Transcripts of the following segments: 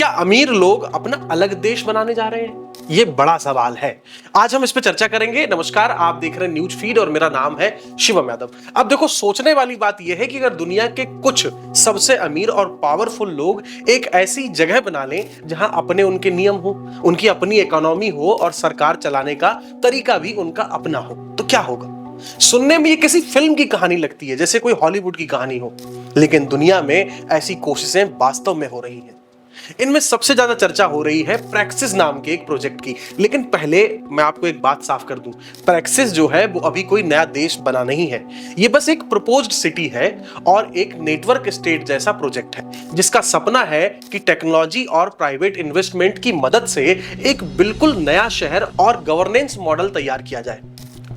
क्या अमीर लोग अपना अलग देश बनाने जा रहे हैं? ये बड़ा सवाल है। आज हम इस पे चर्चा करेंगे। नमस्कार, आप देख रहे हैं न्यूज फीड और मेरा नाम है शिवम यादव। अब देखो, सोचने वाली बात यह है कि अगर दुनिया के कुछ सबसे अमीर और पावरफुल लोग एक ऐसी जगह बना लें जहां अपने उनके नियम हो, उनकी अपनी इकोनॉमी हो और सरकार चलाने का तरीका भी उनका अपना हो, तो क्या होगा? सुनने में ये किसी फिल्म की कहानी लगती है, जैसे कोई हॉलीवुड की कहानी हो, लेकिन दुनिया में ऐसी कोशिशें वास्तव में हो रही हैं। इनमें सबसे ज्यादा चर्चा हो रही है प्रैक्सिस नाम के एक प्रोजेक्ट की। लेकिन पहले मैं आपको एक बात साफ कर दूं, प्रैक्सिस जो है वो अभी कोई नया देश बना नहीं है। ये बस एक प्रपोज्ड सिटी है और एक नेटवर्क स्टेट जैसा प्रोजेक्ट है, जिसका सपना है कि टेक्नोलॉजी और प्राइवेट इन्वेस्टमेंट की मदद से एक बिल्कुल नया शहर और गवर्नेंस मॉडल तैयार किया जाए।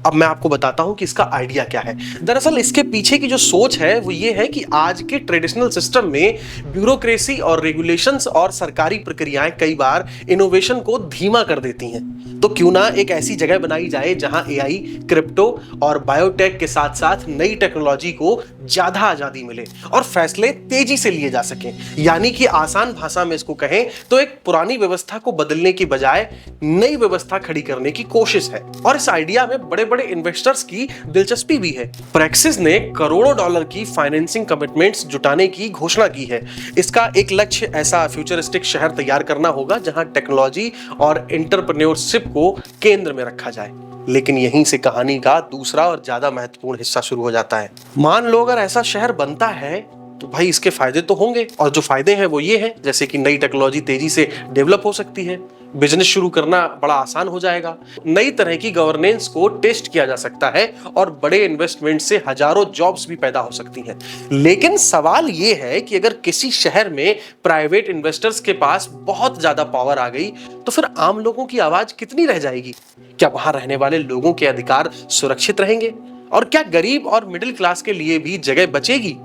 अब मैं आपको बताता हूं कि इसका आइडिया क्या है। दरअसल इसके पीछे की जो सोच है वो ये है कि आज के ट्रेडिशनल सिस्टम में ब्यूरोक्रेसी और रेगुलेशंस और सरकारी प्रक्रियाएं कई बार इनोवेशन को धीमा कर देती हैं। तो क्यों ना एक ऐसी जगह बनाई जाए जहां एआई, क्रिप्टो और बायोटेक के साथ साथ नई टेक्नोलॉजी को ज्यादा आजादी मिले और फैसले तेजी से लिए जा सकें। यानी कि आसान भाषा में इसको कहें तो एक पुरानी व्यवस्था को बदलने की बजाय नई व्यवस्था खड़ी करने की कोशिश है। और इस आइडिया में बड़े बड़े इन्वेस्टर्स की दिलचस्पी भी है। प्रैक्सिस ने करोड़ों डॉलर की फाइनेंसिंग कमिटमेंट्स जुटाने की घोषणा की है। इसका एक लक्ष्य ऐसा फ्यूचरिस्टिक शहर तैयार करना होगा जहां टेक्नोलॉजी और एंटरप्रेन्योरशिप को केंद्र में रखा जाए। लेकिन यहीं से कहानी का दूसरा और ज्यादा महत्वपूर्ण हिस्सा शुरू हो जाता है। मान लो अगर ऐसा शहर बनता है तो भाई इसके फायदे तो होंगे, और जो फायदे हैं वो ये हैं, जैसे कि नई टेक्नोलॉजी तेजी से डेवलप हो सकती है, बिजनेस शुरू करना बड़ा आसान हो जाएगा, नई तरह की गवर्नेंस को टेस्ट किया जा सकता है और बड़े इन्वेस्टमेंट से हजारों जॉब्स भी पैदा हो सकती हैं। लेकिन सवाल ये है कि अगर किसी शहर में प्राइवेट इन्वेस्टर्स के पास बहुत ज्यादा पावर आ गई तो फिर आम लोगों की आवाज कितनी रह जाएगी? क्या वहां रहने वाले लोगों के अधिकार सुरक्षित रहेंगे? और क्या गरीब और मिडिल क्लास के लिए भी जगह बचेगी?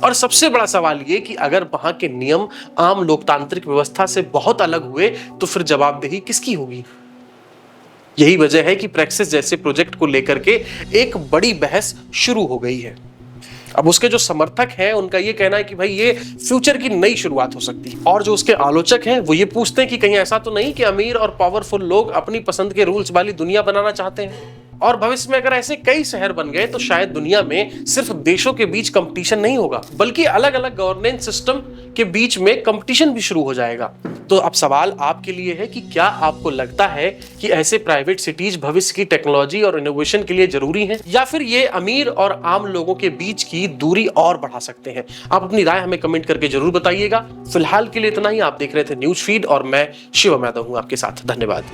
और सबसे बड़ा सवाल ये कि अगर वहां के नियम आम लोकतांत्रिक व्यवस्था से बहुत अलग हुए तो फिर जवाबदेही किसकी होगी? यही वजह है कि प्रैक्सिस जैसे प्रोजेक्ट को लेकर के एक बड़ी बहस शुरू हो गई है। अब उसके जो समर्थक हैं उनका ये कहना है कि भाई ये फ्यूचर की नई शुरुआत हो सकती है, और जो उसके आलोचक हैं वो ये पूछते हैं कि कहीं ऐसा तो नहीं कि अमीर और पावरफुल लोग अपनी पसंद के रूल्स वाली दुनिया बनाना चाहते हैं। और भविष्य में अगर ऐसे कई शहर बन गए तो शायद दुनिया में सिर्फ देशों के बीच कंपटीशन नहीं होगा, बल्कि अलग अलग गवर्नेंस सिस्टम के बीच में कंपटीशन भी शुरू हो जाएगा। तो अब सवाल आपके लिए है कि क्या आपको लगता है कि ऐसे प्राइवेट सिटीज भविष्य की टेक्नोलॉजी और इनोवेशन के लिए जरूरी हैं, या फिर ये अमीर और आम लोगों के बीच की दूरी और बढ़ा सकते हैं? आप अपनी राय हमें कमेंट करके जरूर बताइएगा। फिलहाल के लिए इतना ही। आप देख रहे थे न्यूज फीड और मैं शिवम यादव हूं आपके साथ। धन्यवाद।